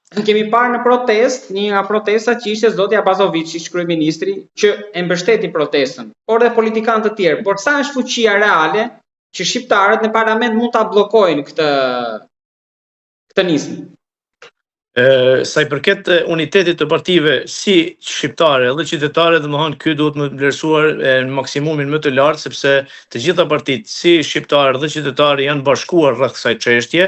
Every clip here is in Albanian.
Kemi parë në protest, një nga protestat që ishte zotja Bazovic, ish kryeministri, që e mbështeti protestën, por dhe politikanë të tjerë. Por sa është fuqia reale që shqiptarët në parlament mund ta bllokojnë këtë nismë? Sa i përket unitetit të partive si shqiptare dhe qytetare, domethënë ky duhet më vlerësuar në maksimumin më të lartë, sepse të gjitha partitë si shqiptarë dhe qytetarë janë bashkuar rreth kësaj çështje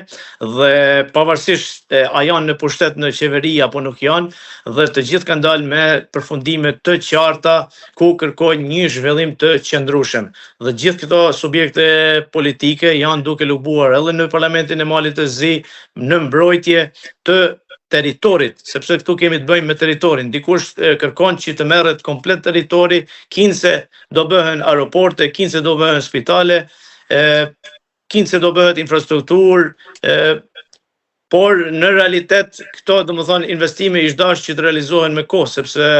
dhe pavarësisht a janë në pushtet në qeveri apo nuk janë, dhe të gjithë kanë dalë me përfundime të qarta ku kërkojnë një zhvillim të qëndrueshëm. Dhe gjithë këto subjekte politike janë duke lubuar edhe në Parlamentin e Malit të Zi në mbrojtje të teritorit, sepse këtu kemi të bëjmë me teritorin. Dikush kërkon që të merret komplet territori, 15 do bëhen aeroporte, 15 do bëhen spitale, 15 do bëhet infrastrukturë, por në realitet këto domethënë investime ish dash që të realizohen me kohë, sepse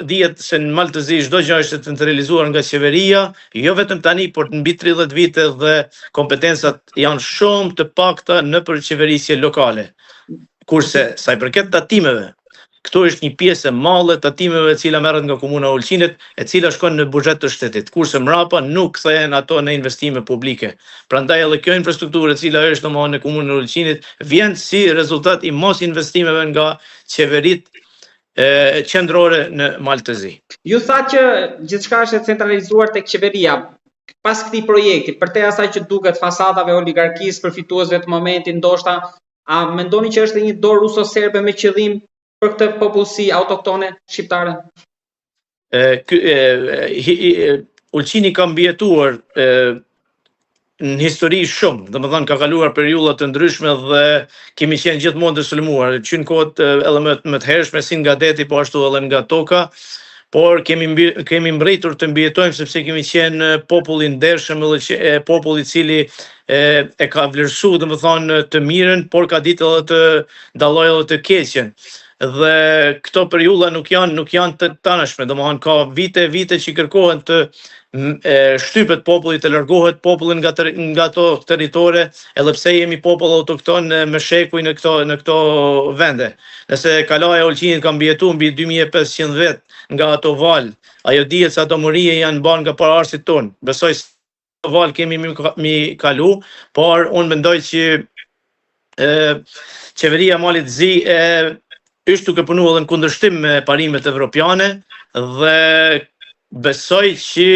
dihet se në Malë të Zi çdo gjë është të realizuar nga qeveria, jo vetëm tani, por mbi 30 vite dhe kompetencat janë shumë të pakta nëpër qeverisje lokale. Kurse sa i përket tatimeve, këtu është një pjesë e madhe tatimeve e cila merret nga Komuna e Ulqinit, e cila shkon në buxhet të shtetit, kurse mrapa nuk kthehen ato në investime publike. Prandaj edhe kjo infrastrukturë e cila është domosdoshmë në Komunën e Ulqinit vjen si rezultat i mos investimeve nga qeveritë qendrore në Malë të Zi. Ju tha që gjithçka është centralizuar tek qeveria. Pas këtij projekti, përtej asaj që duket fasadave oligarkisë përfituesve të momentit, ndoshta a mendoni që është një dorë ruso-serbe me qëllim për këtë popullsi autoktone shqiptare? Ulqini ka mbijetuar në histori shumë, domethënë ka kaluar periudha të ndryshme dhe kemi qenë gjithmonë të sulmuar, që në kohët edhe më të hershme si nga deti, po ashtu edhe nga toka, por kemi mbritur të mbijetojmë sepse kemi qenë popull i ndershëm dhe popull i cili e ka vlerësuar domethënë të mirën, por ka ditë edhe të dallojë edhe të keqen. Dhe këto periudha nuk janë të tanashme, domethënë ka vite që kërkohen të shtypet populli, të largohet populli nga ato territore, edhe pse jemi popull autokton me shekuj në këto vende. Nëse kalaja e Ulqinit ka mbijetuar mbi 2500 vet nga ato val, ajo dihet se ato morije janë bërë nga paraardhësit tonë. Besoj se ato val kemi mi kalu, por unë mendoj që qeveria e Malit të Zi është duke punuar edhe në kundërshtim me parimet evropiane dhe besoj që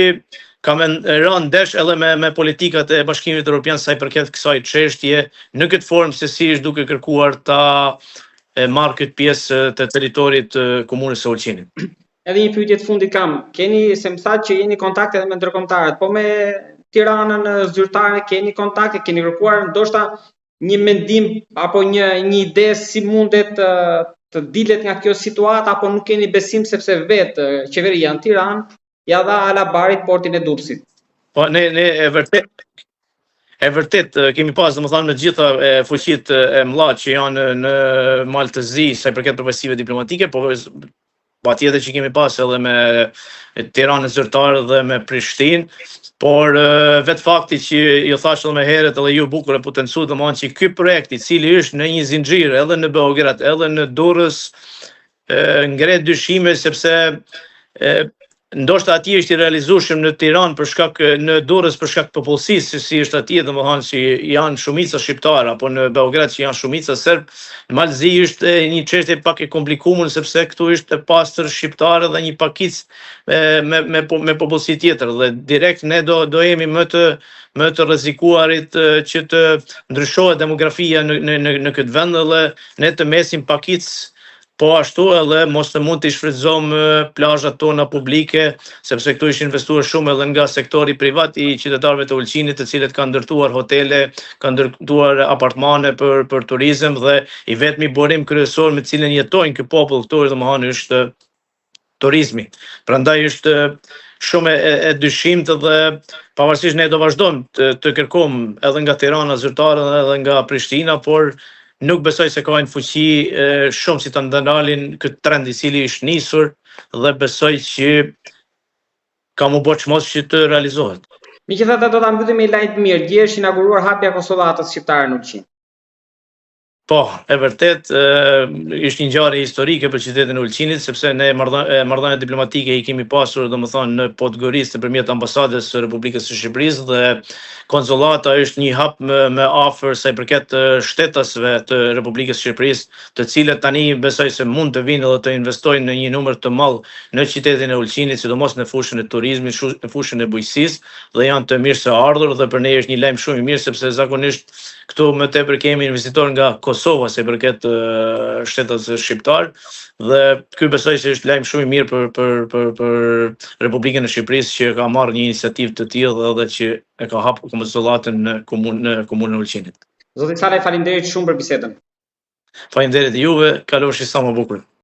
ka rënë ndesh edhe me politikat e Bashkimit Evropian sa i përket kësaj çështje në këtë formë se si është duke kërkuar ta marrë këtë pjesë të territorit të Komunës së Ulqinit. Edhe një pyetje të fundit kam. Se më thatë që jeni kontakte edhe me ndërkombëtarët, po me Tiranën zyrtare keni kontakte, keni kërkuar ndoshta një mendim apo një ide si mundet të dilet nga kjo situatë, apo nuk keni besim sepse vetë qeveria në Tiranë ja dha alabarit portin e Durrësit? Po ne e vërtet kemi pas domethënë me gjitha fuqitë e mëdha që janë në Malë të Zi sa i përket përfaqësive diplomatike, po patjetër që kemi pas edhe me Tiranën zyrtare dhe me Prishtinë, por vetë fakti që ju thash edhe më herët edhe ju bukur e potencu domethënë që ky projekt i cili është në një zinxhir edhe në Beograd edhe në Durrës ngre dyshime sepse ndoshta atje është i realizueshëm në Tiranë në Durrës për shkak të popullsisë, si është atje domethënë që janë shumica shqiptar apo në Beograd që janë shumica serb. Në Malë të Zi është një çështje pak e komplikuar sepse këtu është e pastër shqiptarë dhe një pakicë me popullsi tjetër dhe direkt ne do jemi më të rrezikuarit që të ndryshohet demografia në këtë vend dhe ne të mesim pakicë. Po ashtu edhe mos të mund të shfrytëzojmë plazhat tona publike, sepse këtu është investuar shumë edhe nga sektori privat i qytetarëve të Ulqinit, të cilët kanë ndërtuar hotele, kanë ndërtuar apartmane për turizëm dhe i vetmi burim kryesor me cilën jetojnë ky popull këtu domethënë është turizmi. Prandaj është shumë e dyshimt dhe pavarësisht ne do vazhdojmë të kërkojmë edhe nga Tirana zyrtare edhe nga Prishtina, por nuk besoj se ka një fuqi shumë si të ndalin këtë trend i cili është nisur dhe besoj që ka më bërë çmos që të realizohet. Megjithatë do ta mbyllim me lajm të mirë. Dje është inauguruar hapja e konsullatës shqiptare në Ulqin. Po, e vërtet, ishte një ngjarje historike për qytetin e Ulqinit, sepse ne marrëdhënie diplomatike i kemi pasur, domethënë, në Podgoriz nëpërmjet ambasadës së Republikës së Shqipërisë dhe konsullata është një hap më afër sa i përket shtetasve të Republikës së Shqipërisë, të cilët tani besoj se mund të vinë dhe të investojnë në një numër të madh në qytetin e Ulqinit, sidomos në fushën e turizmit, në fushën e bujqësisë, dhe janë të mirë së ardhur dhe për ne është një lajm shumë i mirë sepse zakonisht këtu më tepër kemi investitor nga Kosova se përket shtetas shqiptar dhe ky besoj se është lajm shumë i mirë për Republikën e Shqipërisë që ka marrë një iniciativë të tillë dhe që e ka hapur konsullatën në komunën e Ulqinit. Zoti Salaj, faleminderit shumë për bisedën. Faleminderit juve, kalofshi sa më bukur.